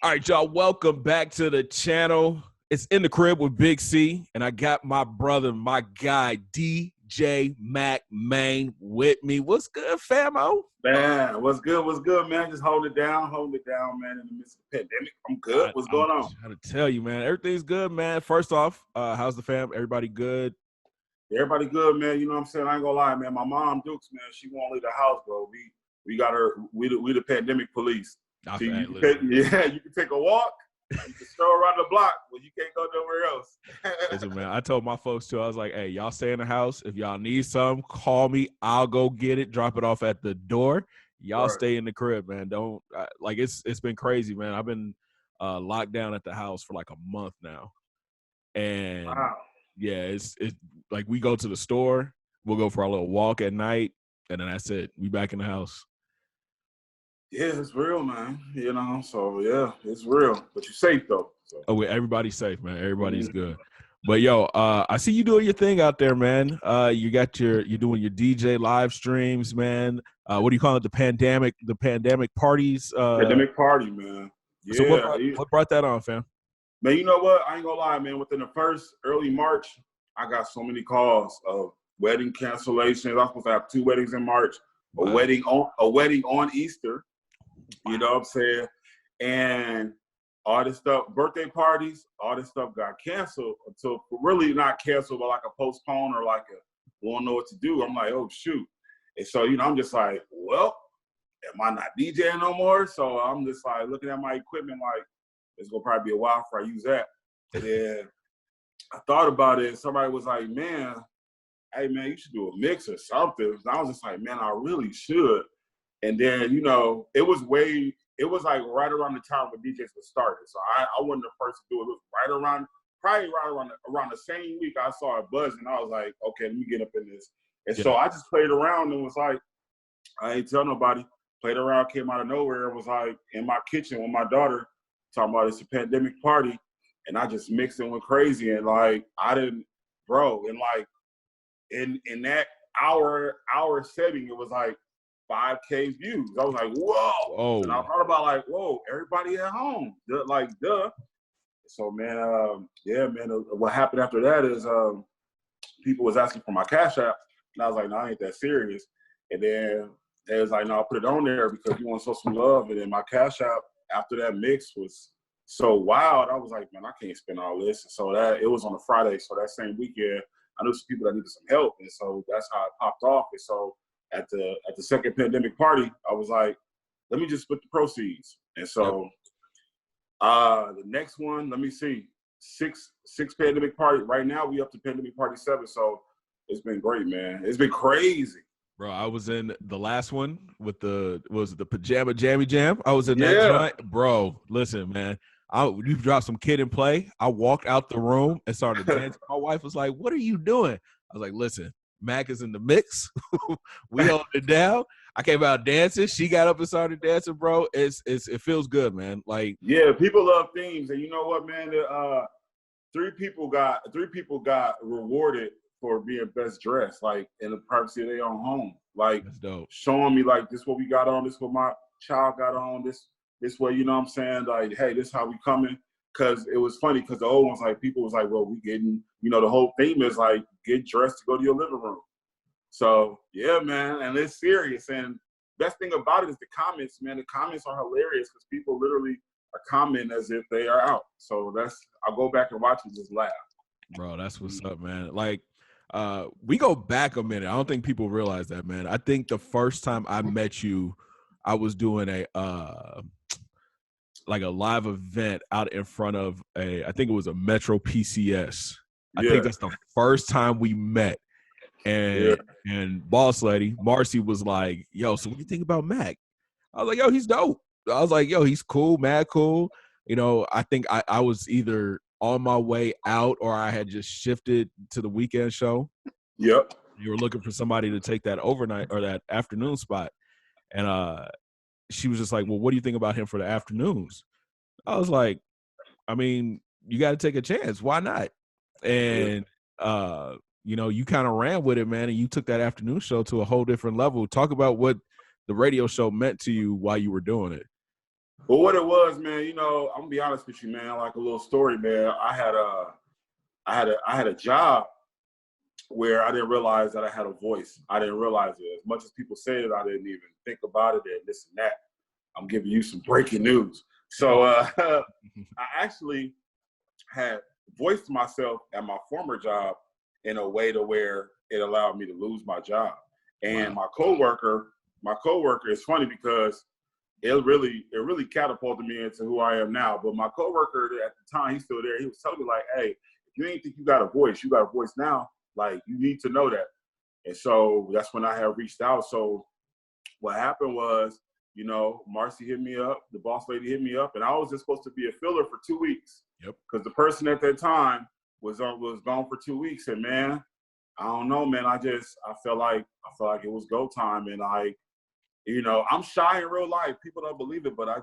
All right, y'all, welcome back to the channel. It's In the Crib with Big C, and I got my brother, my guy, DJ MacMane with me. What's good, famo? Man, what's good, man? Just hold it down, man, in the midst of the pandemic. I'm good. What's going on? I'm trying to tell you, man, everything's good, man. First off, how's the fam? Everybody good? Everybody good, man. You know what I'm saying? I ain't gonna lie, man. My mom, Dukes, man, she won't leave the house, bro. We got her, we the pandemic police. So you can take a walk, you can stroll around the block, but you can't go nowhere else. Listen, man, I told my folks too, I was like, hey, y'all stay in the house. If y'all need something, call me. I'll go get it, drop it off at the door. Y'all stay in the crib, man. Don't like it's been crazy, man. I've been locked down at the house for like a month now. And yeah, it's like we go to the store, we'll go for our little walk at night, and then that's it. We back in the house. Yeah, it's real, man. You know, so yeah, it's real. But you're safe though. So. Oh, everybody's safe, man. Everybody's good. But yo, I see you doing your thing out there, man. You're doing your DJ live streams, man. What do you call it? The pandemic parties. Pandemic party, man. Yeah. So what brought that on, fam? Man, you know what? I ain't gonna lie, man. Within the first early March, I got so many calls of wedding cancellations. I was supposed to have 2 weddings in March, a wedding on Easter. You know what I'm saying? And all this stuff, birthday parties, all this stuff got canceled until really not canceled, but like a postpone or like a won't know what to do. I'm like, oh shoot. And so, you know, I'm just like, well, am I not DJing no more? So I'm just like looking at my equipment like it's gonna probably be a while before I use that. And then I thought about it and somebody was like, man, hey man, you should do a mix or something. And I was just like, man, I really should. And then, you know, it was like right around the time when DJs was started. So I wasn't the first to do it. It was probably right around the same week I saw it buzz and I was like, okay, let me get up in this. And so I just played around and was like, I ain't tell nobody. Played around, came out of nowhere, and was like in my kitchen with my daughter talking about it's a pandemic party. And I just mixed and went crazy. And like, in that hour setting, it was like 5K views. I was like, whoa. And I thought about like, whoa, everybody at home. Duh. So man, what happened after that is people was asking for my Cash App. And I was like, no, I ain't that serious. And then they was like, no, I'll put it on there because you want to show some love. And then my Cash App after that mix was so wild. I was like, man, I can't spend all this. And so it was on a Friday. So that same weekend, I knew some people that needed some help. And so that's how it popped off. And so at the second pandemic party, I was like, let me just split the proceeds. And so the next one, let me see, six pandemic party. Right now we up to pandemic party 7. So it's been great, man. It's been crazy. Bro, I was in the last one with the pajama jammy jam. I was in that joint. Bro, listen, man. You dropped some Kid and Play. I walked out the room and started dancing. My wife was like, what are you doing? I was like, listen, Mac is in the mix. We hold it down. I came out dancing. She got up and started dancing, bro. It feels good, man. Like, yeah, people love themes, and you know what, man? 3 people got rewarded for being best dressed, like in the privacy of their own home. Like, that's dope. Showing me like this what we got on, this what my child got on, this way, you know what I'm saying? Like, hey, this how we coming. Cause it was funny because the old ones, like people was like, well, we getting, you know, the whole theme is like get dressed to go to your living room. So yeah, man, and it's serious. And best thing about it is the comments, man. The comments are hilarious because people literally are commenting as if they are out. So I'll go back and watch and just laugh. Bro, that's what's up, man. Like, we go back a minute. I don't think people realize that, man. I think the first time I met you, I was doing a live event out in front of I think it was a Metro PCS. I think that's the first time we met. And boss lady, Marcy, was like, yo, so what do you think about Mac? I was like, yo, he's dope. I was like, yo, he's cool, mad cool. You know, I think I was either on my way out or I had just shifted to the weekend show. Yep. You were looking for somebody to take that overnight or that afternoon spot. And she was just like, well, what do you think about him for the afternoons? I was like, I mean, you got to take a chance. Why not? And, you know, you kind of ran with it, man, and you took that afternoon show to a whole different level. Talk about what the radio show meant to you while you were doing it. But what it was, man, you know, I'm gonna be honest with you, man. Like a little story, man. I had a job where I didn't realize that I had a voice. I didn't realize it. As much as people say it, I didn't even think about it and this and that. I'm giving you some breaking news. So I actually had voiced myself at my former job in a way to where it allowed me to lose my job. And my coworker, it's funny because it really catapulted me into who I am now. But my coworker at the time, he's still there. He was telling me like, "Hey, if you ain't think you got a voice, you got a voice now. Like you need to know that." And so that's when I had reached out. So what happened was, you know, Marcy hit me up, the boss lady hit me up, and I was just supposed to be a filler for 2 weeks. Yep. Because the person at that time was gone for 2 weeks, and man, I don't know, man. I felt like it was go time, and like, you know, I'm shy in real life. People don't believe it, but I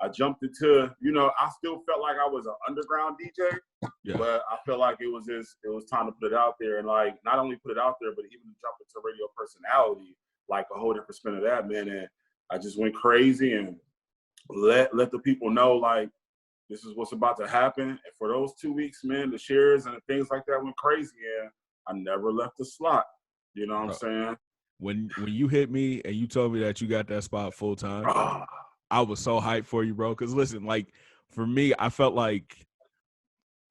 jumped into, you know, I still felt like I was an underground DJ, but I felt like it was time to put it out there, and like not only put it out there, but even jump into radio personality, like a whole different spin of that, man. And I just went crazy and let the people know like this is what's about to happen. And for those 2 weeks, man, the shares and things like that went crazy, and I never left the slot. You know what I'm saying? When you hit me and you told me that you got that spot full time, I was so hyped for you, bro. Because listen, like for me, I felt like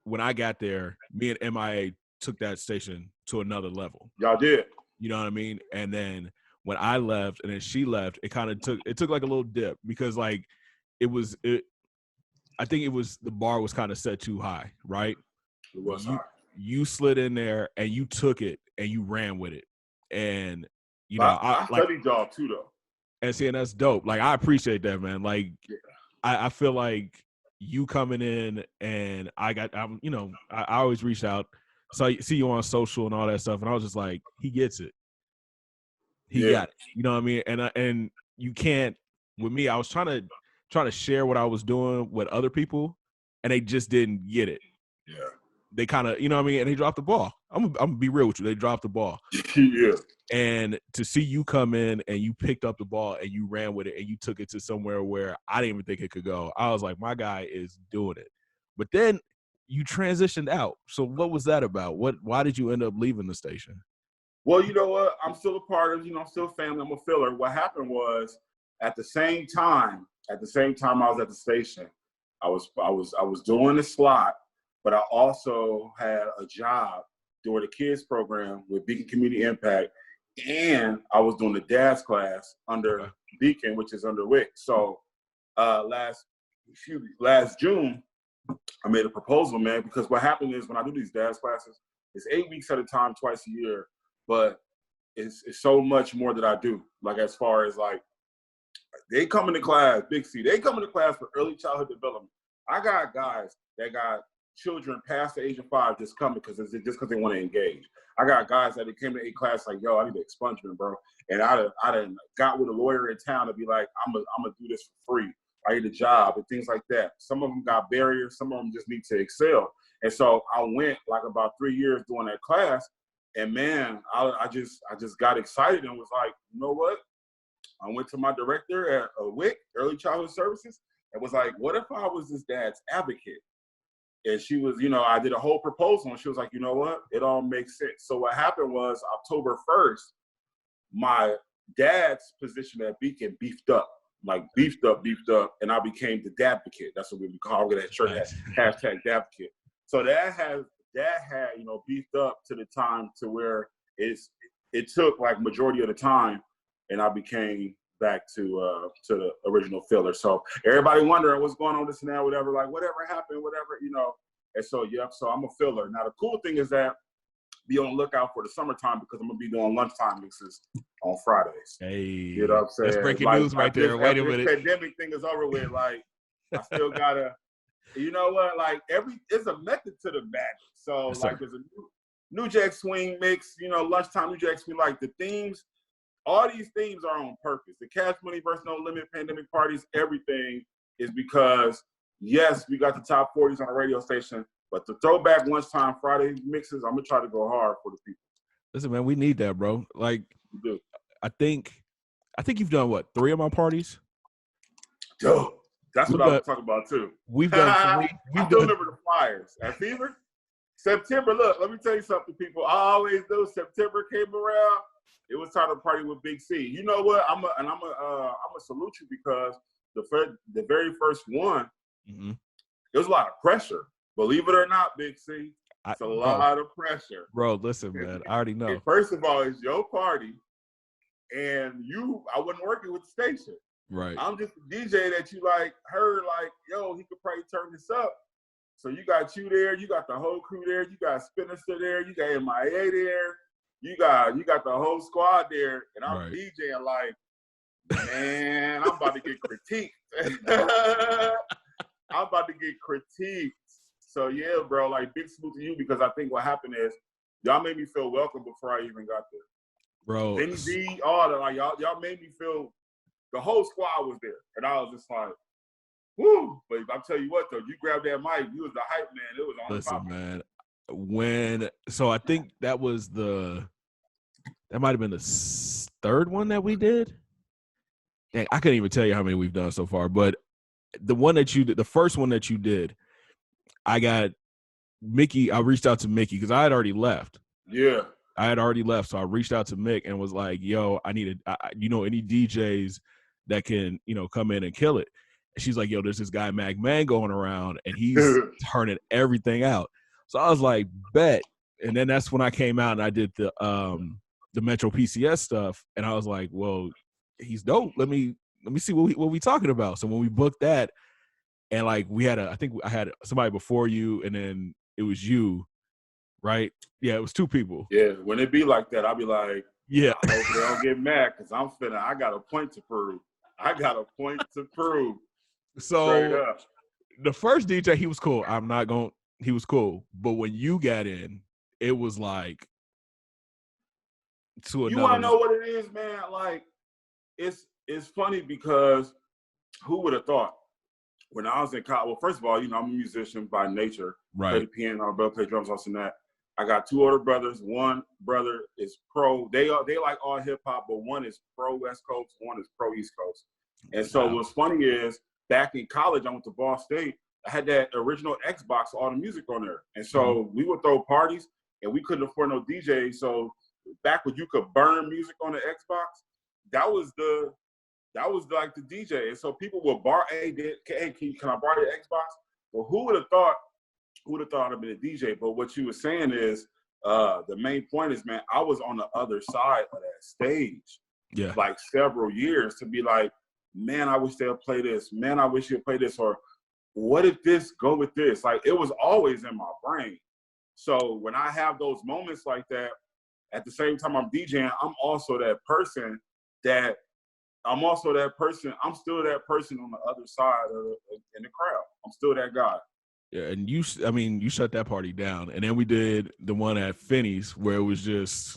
when I got there, me and MIA took that station to another level. Y'all did. You know what I mean? And then when I left and then she left, it took like a little dip because like I think it was the bar was kind of set too high, right? It was high. You slid in there and you took it and you ran with it. And you know, I studied y'all too though. And see, and that's dope. Like I appreciate that, man. Like I feel like you coming in and I always reach out. So I see you on social and all that stuff. And I was just like, he gets it. He got it. You know what I mean? And you can't, with me, I was trying to share what I was doing with other people and they just didn't get it. Yeah. They kind of, you know what I mean? And they dropped the ball. I'm gonna be real with you. They dropped the ball. Yeah. And to see you come in and you picked up the ball and you ran with it and you took it to somewhere where I didn't even think it could go. I was like, my guy is doing it. But then you transitioned out. So what was that about? Why did you end up leaving the station? Well, you know what? I'm still a part of, I'm still family. I'm a filler. What happened was at the same time I was at the station, I was doing the slot, but I also had a job doing the kids program with Beacon Community Impact. And I was doing the dad's class under Beacon, which is under WIC. So last June, I made a proposal, man, because what happened is when I do these dad's classes, it's 8 weeks at a time, twice a year, but it's so much more that I do. Like as far as like, they come into class, Big C, they come into class for early childhood development. I got guys that got children past the age of 5 just coming because they want to engage. I got guys that came to a class like, yo, I need an expungement, bro. And I done got with a lawyer in town to be like, I'm gonna do this for free. I need a job and things like that. Some of them got barriers. Some of them just need to excel. And so I went like about 3 years doing that class. And man, I just got excited and was like, you know what? I went to my director at WIC, Early Childhood Services, and was like, what if I was this dad's advocate? And she was, I did a whole proposal and she was like, you know what? It all makes sense. So what happened was October 1st, my dad's position at Beacon beefed up, and I became the dadvocate. That's what we call it at church, hashtag dadvocate. So that had, beefed up to the time to where it took like majority of the time and I became back to the original filler. So everybody wondering what's going on, this and that, whatever happened, And so, so I'm a filler. Now, the cool thing is that be on the lookout for the summertime because I'm going to be doing lunchtime mixes on Fridays. Hey, you know what I'm saying? That's breaking news right there. Wait a minute. This pandemic thing is over with. Like, I still got to, you know what? Like, it's a method to the madness. So, yes, like, there's a New Jack Swing mix, lunchtime New Jack Swing, like the themes. All these themes are on purpose. The Cash Money versus No Limit, pandemic parties, everything is because, yes, we got the top 40s on the radio station, but the throwback lunchtime Friday mixes, I'm going to try to go hard for the people. Listen, man, we need that, bro. Like, I think you've done, what, 3 of my parties? Dope. That's what I was talking about too. We've done I still remember the flyers at Fever. September, look, let me tell you something, people. I always knew September came around. It was time to party with Big C. You know what? I'm gonna salute you because the very first one, there was a lot of pressure. Believe it or not, Big C, it's a lot of pressure. Bro, listen, man, I already know. First of all, it's your party, and I wasn't working with the station. Right. I'm just a DJ that you heard yo, he could probably turn this up. So you got you there, you got the whole crew there, you got Spinister there, you got MIA there, you got the whole squad there, and I'm DJing man, I'm about to get critiqued. I'm about to get critiqued. So yeah, bro, big salute to you because I think what happened is y'all made me feel welcome before I even got there. Bro. Benny D, all that, y'all made me feel the whole squad was there. And I was just like, woo! But I'll tell you what, though, you grabbed that mic, you was the hype man. It was on. Listen, man. So I think that might have been the third one that we did. Dang, I couldn't even tell you how many we've done so far. But the one that you did, the first one that you did, I got Mickey. I reached out to Mickey because I had already left. Yeah. I had already left. So I reached out to Mick and was like, yo, I need any DJs that can, come in and kill it. And she's like, yo, there's this guy, MacMane, going around, and he's turning everything out. So I was like, bet. And then that's when I came out and I did the Metro PCS stuff. And I was like, well, he's dope. Let me see what we talking about. So when we booked that, and I think I had somebody before you, and then it was you, right? Yeah, it was two people. Yeah, when it be like that, I'll be like, yeah, I hope they don't get mad because I got a point to prove. So the first DJ, he was cool. He was cool. But when you got in, it was like to another. You want to know what it is, man? It's funny because who would have thought when I was in college? Well, first of all, I'm a musician by nature. Right. Play the piano, play drums, all that. I got two older brothers. One brother is pro. They like all hip hop, but one is pro West Coast, one is pro East Coast. And so what's funny is back in college, I went to Ball State. I had that original Xbox, all the music on there. And so we would throw parties, and we couldn't afford no DJ. So back when you could burn music on the Xbox, that was like the DJ. And so people would can I borrow your Xbox? Well, who would have thought I'd have been a DJ? But what you were saying is the main point is, man, I was on the other side of that stage, several years to be like, man, I wish they'll play this. Man, I wish you'd play this. Or what if this go with this? It was always in my brain. So when I have those moments like that, at the same time I'm DJing, I'm also that person. I'm still that person on the other side in the crowd. I'm still that guy. Yeah, and you shut that party down. And then we did the one at Finney's where it was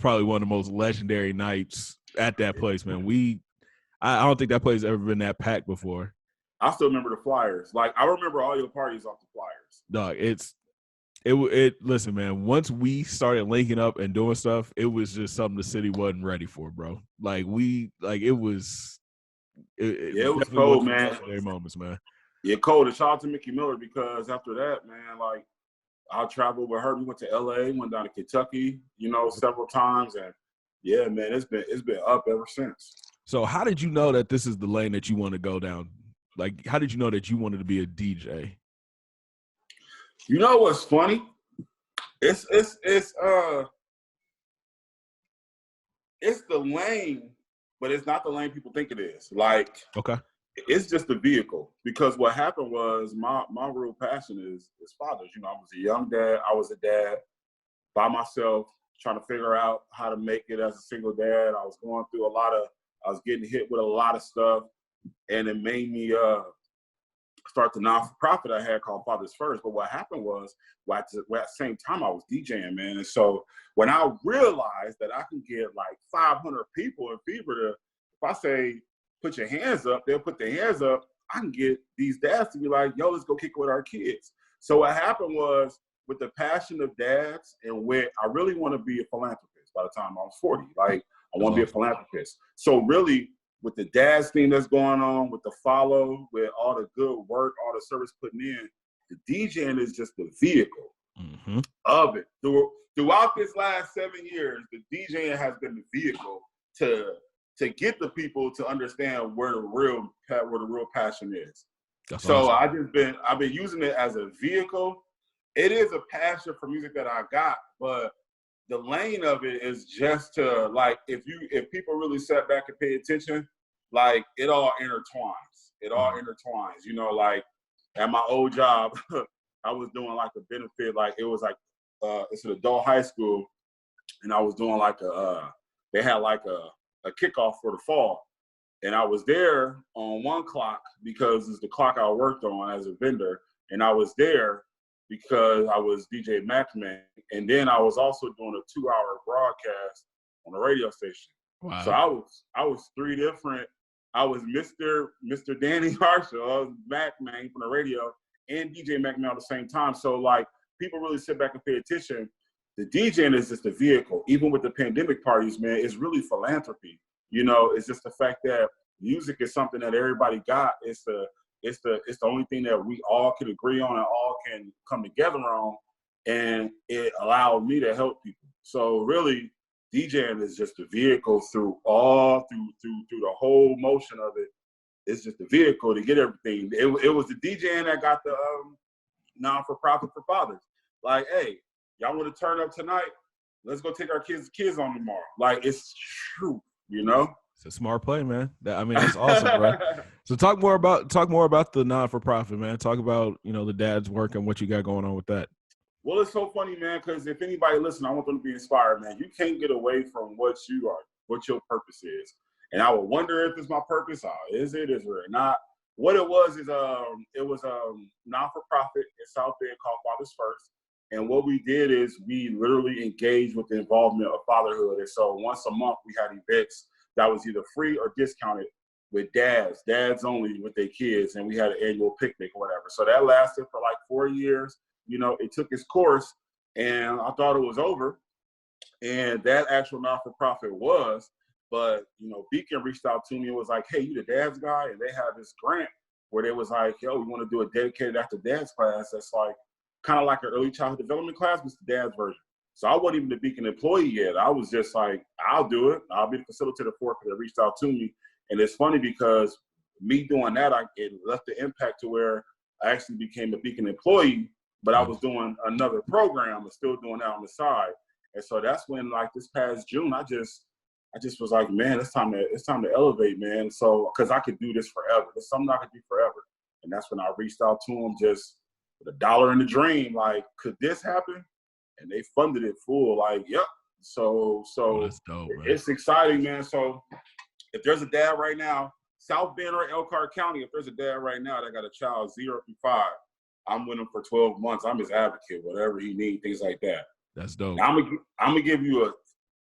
probably one of the most legendary nights at that place, man. I don't think that place has ever been that packed before. I still remember the flyers. I remember all your parties off the flyers. Dog, listen, man, once we started linking up and doing stuff, it was just something the city wasn't ready for, bro. It was cold, man. Legendary moments, man. Yeah, cold. And shout out to Mickey Miller because after that, man, I traveled with her. We went to LA, went down to Kentucky, several times. And yeah, man, it's been up ever since. So how did you know that this is the lane that you want to go down? How did you know that you wanted to be a DJ? You know what's funny? It's the lane, but it's not the lane people think it is. Okay. It's just a vehicle. Because what happened was my real passion is fathers. I was a young dad. I was a dad by myself, trying to figure out how to make it as a single dad. I was going through I was getting hit with a lot of stuff, and it made me start the non-for-profit I had called Fathers First. But what happened was, at the same time, I was DJing, man. And so when I realized that I can get 500 people in Fever to, if I say, put your hands up, they'll put their hands up, I can get these dads to be like, yo, let's go kick it with our kids. So what happened was, with the passion of dads and where I really want to be a philanthropist by the time I was 40. I want to be a philanthropist. So really, with the dad's thing that's going on, with the follow, with all the good work, all the service putting in, the DJing is just the vehicle of it. Throughout this last 7 years, the DJing has been the vehicle to get the people to understand where the real passion is. That's so awesome. I've been using it as a vehicle. It is a passion for music that I got, but the lane of it is just to, like, if people really sat back and pay attention, like, it all intertwines. It all intertwines. You know, like at my old job, I was doing like a benefit, like it was like it's an adult high school, and I was doing like they had like a kickoff for the fall, and I was there on 1 clock because it's the clock I worked on as a vendor, and I was there because I was DJ MacMane, and then I was also doing a 2-hour broadcast on the radio station. Wow. So I was 3 different. I was Mr. Danny Marshall, I was MacMane from the radio, and DJ MacMane at the same time. So like, people really sit back and pay attention. The DJing is just a vehicle. Even with the pandemic parties, man, it's really philanthropy. You know, it's just the fact that music is something that everybody got. It's the only thing that we all can agree on and all can come together on, and it allowed me to help people. So really, DJing is just a vehicle through the whole motion of it. It's just a vehicle to get everything. It was the DJing that got the non-for-profit for fathers. Like, hey, y'all want to turn up tonight? Let's go take our kids on tomorrow. Like, it's true, you know? It's a smart play, man. That's awesome, bro. So talk more about the non-for-profit, man. Talk about, you know, the dad's work and what you got going on with that. Well, it's so funny, man, because if anybody listen, I want them to be inspired, man. You can't get away from what you are, what your purpose is. And I would wonder if it's my purpose. Is it not? What it was is it was a non-for-profit in South Bend called Fathers First. And what we did is we literally engaged with the involvement of fatherhood. And so once a month we had events that was either free or discounted with dads only with their kids. And we had an annual picnic or whatever. So that lasted for like 4 years. You know, it took its course, and I thought it was over. And that actual not-for-profit was, but, you know, Beacon reached out to me and was like, hey, you the dad's guy? And they had this grant where they was like, yo, we want to do a dedicated after dads class that's like kind of like an early childhood development class, but it's the dad's version. So I wasn't even a Beacon employee yet. I was just like, I'll do it. I'll be the facilitator for it, because they reached out to me. And it's funny because me doing that, it left the impact to where I actually became a Beacon employee, but I was doing another program and still doing that on the side. And so that's when, like, this past June, I just was like, man, it's time to elevate, man. So, because I could do this forever. It's something I could do forever. And that's when I reached out to them just with $1 in the dream. Like, could this happen? And they funded it full. Like, yep. So that's dope, man. It's exciting, man. So if there's a dad right now, South Bend or Elkhart County, if there's a dad right now that got a child 0 through 5, I'm with him for 12 months. I'm his advocate, whatever he needs, things like that. That's dope. Now, I'm gonna give you a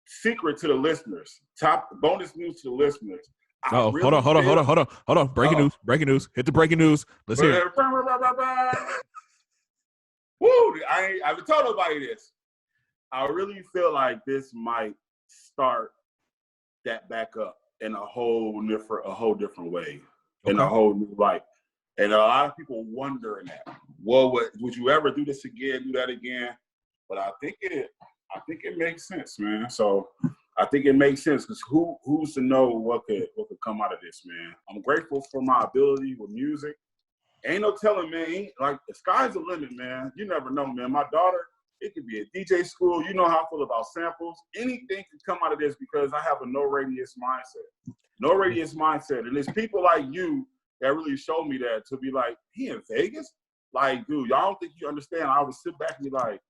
secret to the listeners. Top bonus news to the listeners. Oh, hold on. Breaking news. Hit the breaking news. Let's hear it. Woo! I haven't told nobody this. I really feel like this might start that back up in a whole different way, in a whole new light. And a lot of people wondering that. Well, would you ever do this again? Do that again? But I think it makes sense, man. So I think it makes sense, because who's to know what could come out of this, man? I'm grateful for my ability with music. Ain't no telling, man. Like, the sky's the limit, man. You never know, man. My daughter, it could be a DJ school. You know how I feel about samples. Anything could come out of this because I have a no radius mindset. No radius mindset. And it's people like you that really showed me that, to be like, he in Vegas? Like, dude, y'all don't think you understand. I would sit back and be like,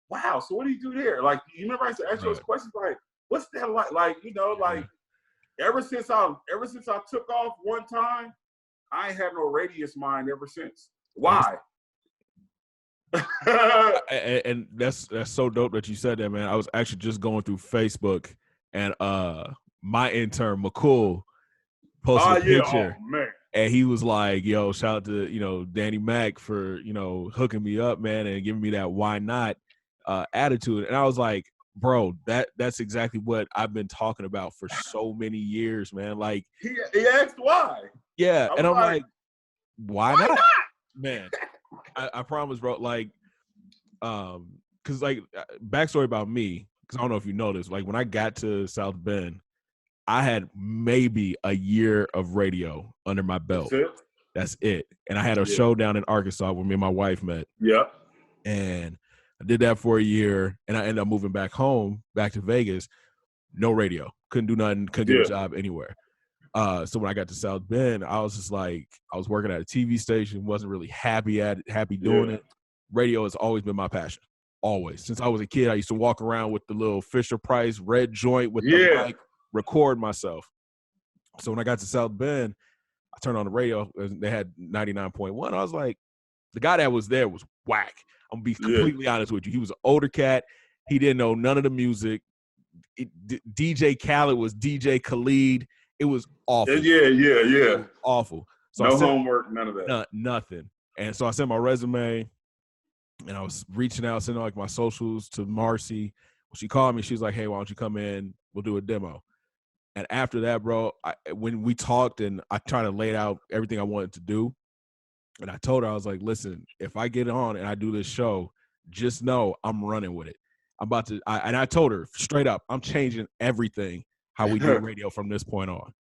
wow, so what do you do there? Like, you remember I used to ask those questions, like, what's that like? Like, you know, like, ever since I took off one time, I ain't had no radius mind ever since. Why? And that's so dope that you said that, man. I was actually just going through Facebook, and my intern McCool posted a picture, and he was like, yo, shout out to, you know, Danny Mac for, you know, hooking me up, man, and giving me that why not attitude. And I was like, bro, that's exactly what I've been talking about for so many years, man. Like he asked why. yeah, I and was I'm like, why not? Man, I promise, bro. Like, because like backstory about me, because I don't know if you know this. Like when I got to South Bend, I had maybe a year of radio under my belt. That's it. And I had a show down in Arkansas where me and my wife met. Yeah. And I did that for a year, and I ended up moving back home, back to Vegas. No radio, couldn't do nothing, couldn't get a job anywhere. So when I got to South Bend, I was just like, I was working at a TV station, wasn't really happy doing it. Radio has always been my passion, always. Since I was a kid, I used to walk around with the little Fisher Price red joint with the mic, record myself. So when I got to South Bend, I turned on the radio, and they had 99.1. I was like, the guy that was there was whack. I'm gonna be completely honest with you. He was an older cat. He didn't know none of the music. DJ Khaled was DJ Khalid. It was awful. Yeah. Was awful. So no homework, none of that. Nothing. And so I sent my resume, and I was reaching out, sending like my socials to Marcy. When she called me, she was like, "Hey, why don't you come in? We'll do a demo." And after that, bro, when we talked and I tried to lay out everything I wanted to do, and I told her, I was like, "Listen, if I get on and I do this show, just know I'm running with it. I'm about to." And I told her straight up, I'm changing everything how we do radio from this point on.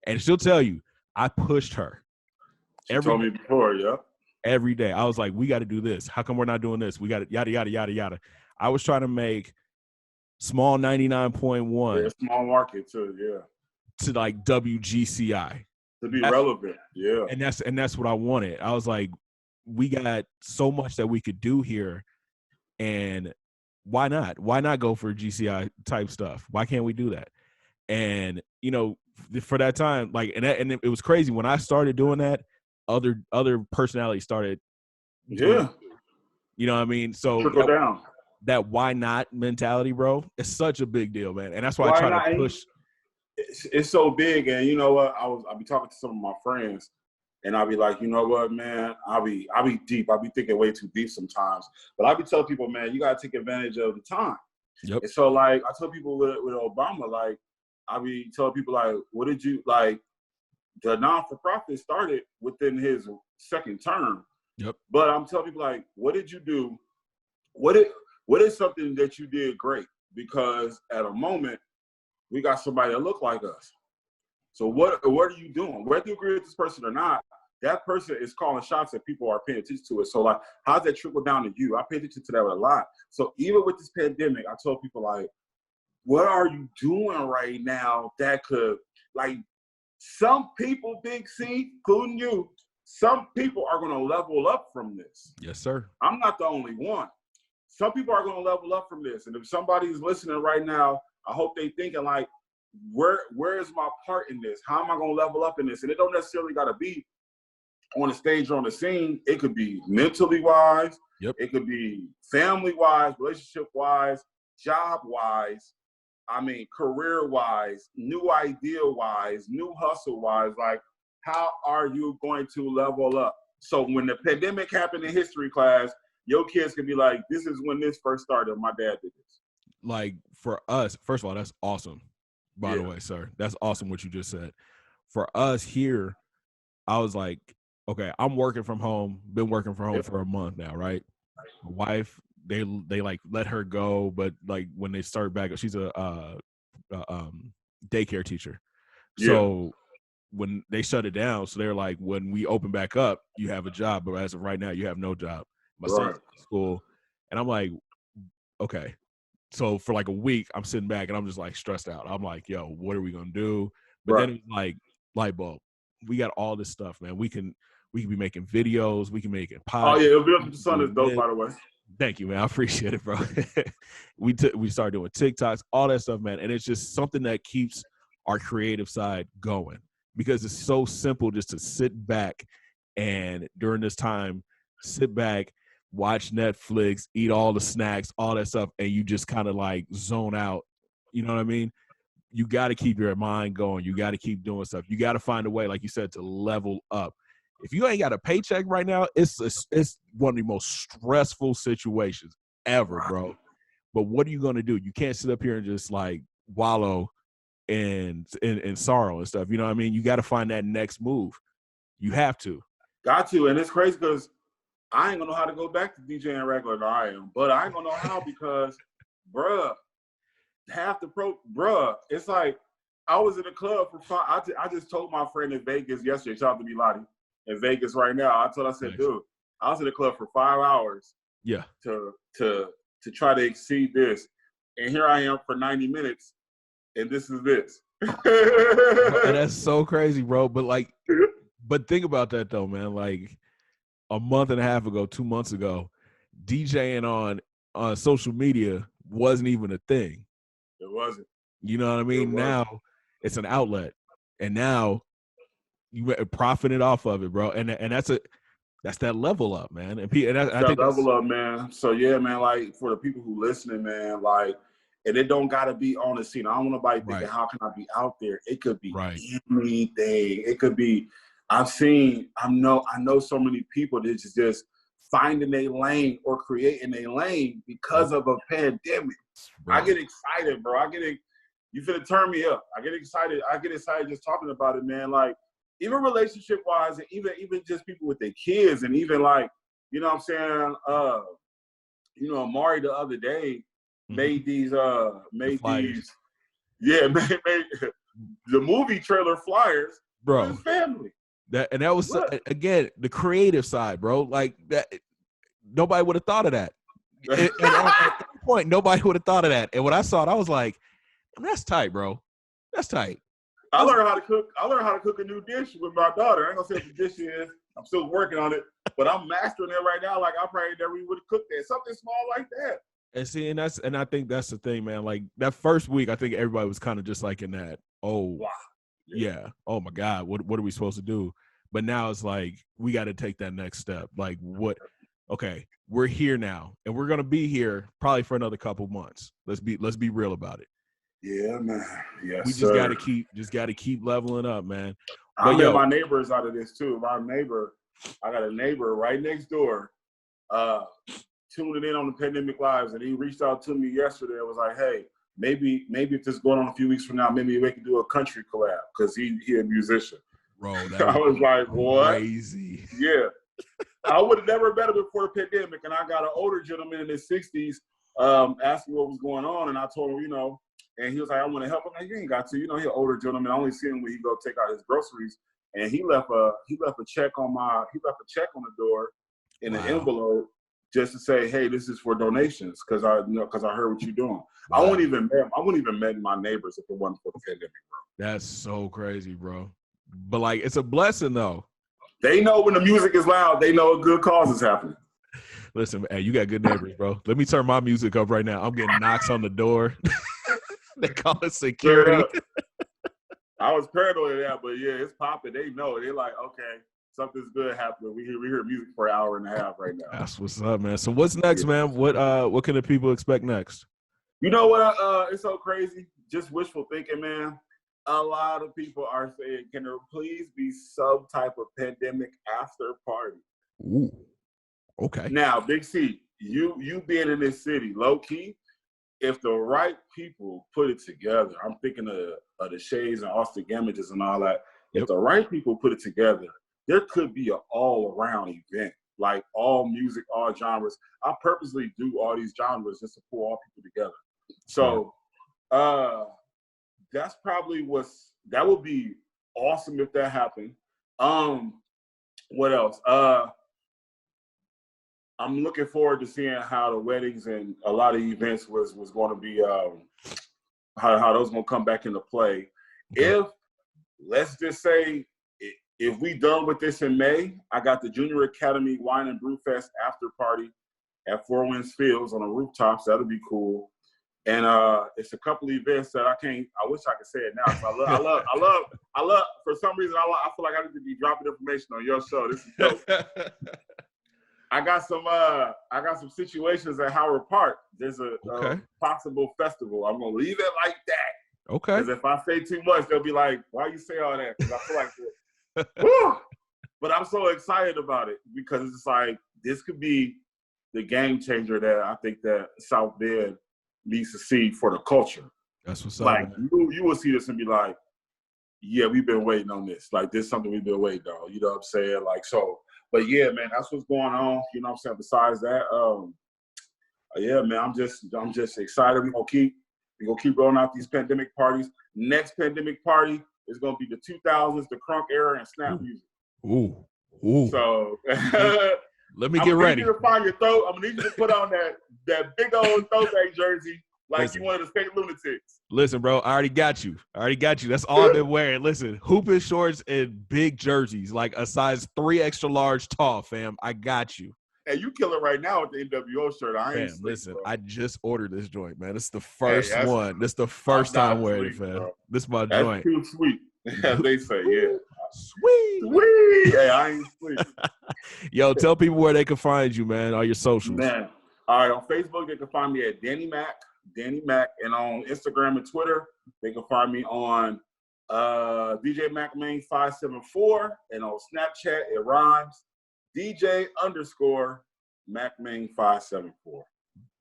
And she'll tell you, I pushed her. She told me before, every day. I was like, we got to do this. How come we're not doing this? We got to yada, yada, yada, yada. I was trying to make small 99.1. Yeah, small market too, to like WGCI. To be relevant, And that's what I wanted. I was like, we got so much that we could do here, and why not? Why not go for GCI type stuff? Why can't we do that? And you know, for that time, like, and it was crazy when I started doing that. Other personalities started. You know what I mean? So trickle down. That why not mentality, bro, it's such a big deal, man. And that's why I try to push. It's so big, and you know what? I'll be talking to some of my friends, and I'll be like, you know what, man? I'll be deep. I'll be thinking way too deep sometimes. But I'll be telling people, man, you gotta take advantage of the time. Yep. And so, like, I tell people with Obama, like, I'll be telling people, like, what did you like? The non-for-profit started within his second term. Yep. But I'm telling people, like, what did you do? What is something that you did great? Because at a moment, we got somebody that look like us. So what are you doing? Whether you agree with this person or not, that person is calling shots that people are paying attention to it. So, like, how does that trickle down to you? I pay attention to that a lot. So even with this pandemic, I told people, like, what are you doing right now that could, like, some people, Big C, including you, some people are going to level up from this. Yes, sir. I'm not the only one. Some people are going to level up from this. And if somebody's listening right now, I hope they thinking, like, where is my part in this? How am I going to level up in this? And it don't necessarily got to be on the stage or on the scene. It could be mentally wise. Yep. It could be family wise, relationship wise, job wise. I mean, career wise, new idea wise, new hustle wise. Like, how are you going to level up? So when the pandemic happened in history class, your kids can be like, this is when this first started. My dad did this. Like, for us, first of all, that's awesome. By the way, sir, that's awesome what you just said. For us here, I was like, okay, I'm working from home, been working from home for a month now, right? My wife, they like let her go, but like when they start back, she's a daycare teacher. So when they shut it down, so they're like, when we open back up, you have a job, but as of right now, you have no job. My son's in school, and I'm like, okay. So for like a week, I'm sitting back and I'm just like stressed out. I'm like, yo, what are we gonna do? But then it was like, light bulb. We got all this stuff, man. We can be making videos. We can make it podcasts. Oh yeah, Built with the Sun is dope, by the way. Thank you, man. I appreciate it, bro. We started doing TikToks, all that stuff, man. And it's just something that keeps our creative side going because it's so simple just to sit back and during this time, sit back, watch Netflix, eat all the snacks, all that stuff, and you just kind of like zone out. You know what I mean? You got to keep your mind going. You got to keep doing stuff. You got to find a way, like you said, to level up. If you ain't got a paycheck right now, it's one of the most stressful situations ever, bro. But what are you going to do? You can't sit up here and just like wallow in sorrow and stuff. You know what I mean? You got to find that next move. You have to. Got to. And it's crazy because I ain't going to know how to go back to DJing regular. No, I am. But I ain't going to know how because, bruh, it's like I was in a club for fun. I just told my friend in Vegas yesterday, shout out to Milani, in Vegas right now. I said, dude, I was in the club for 5 hours. Yeah. To try to exceed this. And here I am for 90 minutes, and this is this. And that's so crazy, bro. But think about that, though, man. Like a month and a half ago, 2 months ago, DJing on social media wasn't even a thing. It wasn't. You know what I mean? Now it's an outlet. And now you profited off of it, bro. And that's that level up, man. I think level up, man. So yeah, man. Like for the people who listening, man. Like, and it don't gotta be on the scene. I don't want nobody thinking, how can I be out there? It could be anything. It could be. I know so many people that just finding a lane or creating a lane because of a pandemic. Bro. I get excited, bro. You finna turn me up. I get excited just talking about it, man. Like. Even relationship wise, and even just people with their kids, and even like, you know what I'm saying? Amari the other day made the movie trailer flyers bro. For his family. That was again the creative side, bro. Like that, nobody would have thought of that. At that point, nobody would have thought of that. And when I saw it, I was like, "That's tight, bro. That's tight." I learned how to cook a new dish with my daughter. I ain't gonna say what the dish is. I'm still working on it, but I'm mastering it right now. Like I probably never would have cooked that. Something small like that. And see, and I think that's the thing, man. Like that first week, I think everybody was kind of just like in that. Oh, wow. Yeah. Oh my God, what are we supposed to do? But now it's like we got to take that next step. Like what? Okay, we're here now, and we're gonna be here probably for another couple months. Let's be real about it. Yeah, man. Yes, we just gotta keep leveling up, man. But I met my neighbors out of this too. I got a neighbor right next door, tuning in on the Pandemic Lives, and he reached out to me yesterday and was like, "Hey, maybe if this is going on a few weeks from now, maybe we can do a country collab because he a musician." Bro, I was like, "What?" Crazy. Yeah, I would have never met him before the pandemic, and I got an older gentleman in his 60s asking what was going on, and I told him, and he was like, "I want to help him." I'm like, "You ain't got to. He's an older gentleman. I only see him when he go take out his groceries." And he left a check on the door in an envelope just to say, "Hey, this is for donations," because I heard what you're doing. Wow. I wouldn't even met my neighbors if it wasn't for the pandemic, bro. That's so crazy, bro. But like, it's a blessing though. They know when the music is loud. They know a good cause is happening. Listen, man, you got good neighbors, bro. Let me turn my music up right now. I'm getting knocks on the door. They call it security. I was paranoid of that, but yeah, it's popping. They know. They're like, okay, something's good happening. We hear music for an hour and a half right now. That's what's up, man. So what's next, man? What can the people expect next? You know what? It's so crazy. Just wishful thinking, man. A lot of people are saying, can there please be some type of pandemic after party? Ooh. Okay. Now, Big C, you being in this city, low key, if the right people put it together, I'm thinking of the Shades and Austin Gamages and all that. If the right people put it together, there could be an all-around event, like all music, all genres. I purposely do all these genres just to pull all people together. So that's probably that would be awesome if that happened. What else? I'm looking forward to seeing how the weddings and a lot of events was going to be, how those going to come back into play. If, let's just say, if we done with this in May, I got the Junior Academy Wine and Brew Fest after party at Four Winds Fields on the rooftops. That'll be cool. And it's a couple of events that I wish I could say it now. So I love, for some reason, I feel like I need to be dropping information on your show. This is dope. I got some situations at Howard Park. There's a possible festival. I'm gonna leave it like that. Okay. Because if I say too much, they'll be like, "Why you say all that?" Because I feel like, whew. But I'm so excited about it because it's like this could be the game changer that I think that South Bend needs to see for the culture. That's what's up. Like you will see this and be like, yeah, we've been waiting on this. Like, this is something we've been waiting on. You know what I'm saying? Like, so, but yeah, man, that's what's going on. You know what I'm saying? Besides that, yeah, man, I'm just excited. We're gonna keep rolling out these pandemic parties. Next pandemic party is gonna be the 2000s, the crunk era, and snap music. Ooh. So let me get ready. I'm gonna need you to find your throat. I'm gonna need you to put on that big old throwback jersey. Like, you one of the fake lunatics. Listen, bro, I already got you. That's all I've been wearing. Listen, hooping shorts and big jerseys, like a size 3 extra large tall, fam. I got you. Hey, you killing right now with the NWO shirt. I ain't fam, sleep, listen, bro. I just ordered this joint, man. This is the first one. This is the first time wearing it, fam. Bro. This is my joint. That's too sweet, as they say, yeah. Sweet. Hey, I ain't sleep. Yo, tell people where they can find you, man, all your socials. Man. All right, on Facebook, they can find me at Danny Mac, and on Instagram and Twitter, they can find me on DJ MacMane 574, and on Snapchat, it rhymes, DJ _MacMane 574.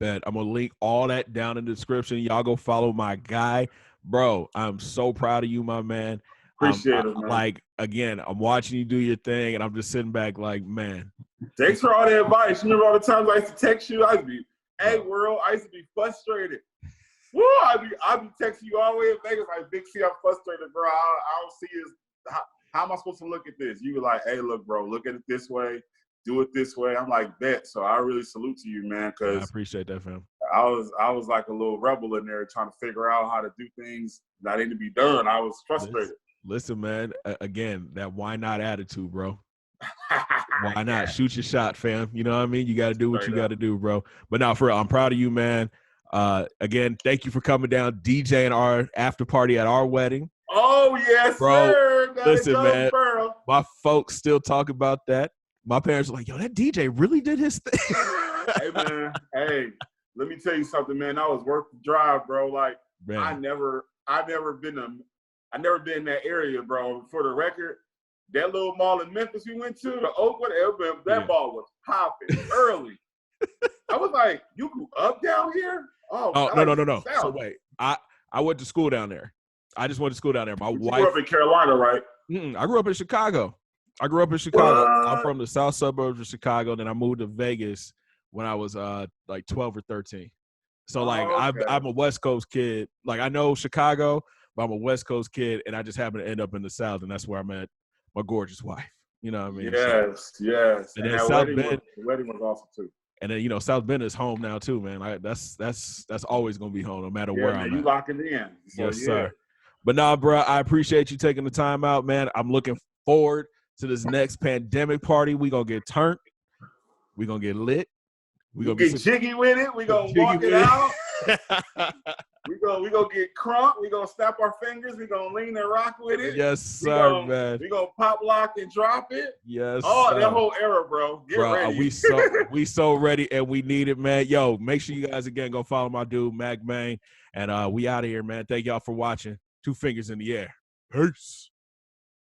Bet. I'm going to link all that down in the description. Y'all go follow my guy. Bro, I'm so proud of you, my man. Appreciate it, man. Like, again, I'm watching you do your thing, and I'm just sitting back like, man. Thanks for all the advice. You remember all the times I used to text you? I used to be, hey, world, I used to be frustrated. Woo, I'd be texting you all the way in Vegas, like, Big C, I'm frustrated, bro. I don't see is how am I supposed to look at this? You were like, hey, look, bro, look at it this way. Do it this way. I'm like, bet. So I really salute to you, man, because I appreciate that, fam. I was like a little rebel in there trying to figure out how to do things that need to be done. I was frustrated. Listen, man, again, that why not attitude, bro. Why not? Shoot your shot, fam. You know what I mean? You got to do what you got to do, bro. But now, for real, I'm proud of you, man. Again, thank you for coming down, DJing our after party at our wedding. Oh, yes, bro, sir. Listen, man, my folks still talk about that. My parents are like, yo, that DJ really did his thing. Hey, man. Hey, let me tell you something, man. That was worth the drive, bro. Like, man. I never been in that area, bro. For the record, that little mall in Memphis we went to, the Oakwood, that ball was popping early. I was like, you grew up down here? Oh, no. So wait, I went to school down there. I just went to school down there. My wife grew up in Carolina, right? I grew up in Chicago. I'm from the south suburbs of Chicago. Then I moved to Vegas when I was like 12 or 13. So like I'm a West Coast kid. Like I know Chicago, but I'm a West Coast kid, and I just happen to end up in the South, and that's where I met my gorgeous wife. You know what I mean? Yes. And then South Bend, the wedding was awesome too. And then South Bend is home now too, man. That's always gonna be home, no matter where I'm at. You locking in? So, yes, sir. But nah, bro, I appreciate you taking the time out, man. I'm looking forward to this next pandemic party. We gonna get turned. We gonna get lit. We gonna get jiggy with it. We gonna walk it out. We gonna get crunk. We gonna snap our fingers. We gonna lean and rock with it. Yes, sir, man. We gonna pop, lock, and drop it. Yes. Oh, sir. That whole era, bro. Get ready. We so ready, and we need it, man. Yo, make sure you guys again go follow my dude MacMane, and we out of here, man. Thank y'all for watching. 2 fingers in the air. Peace.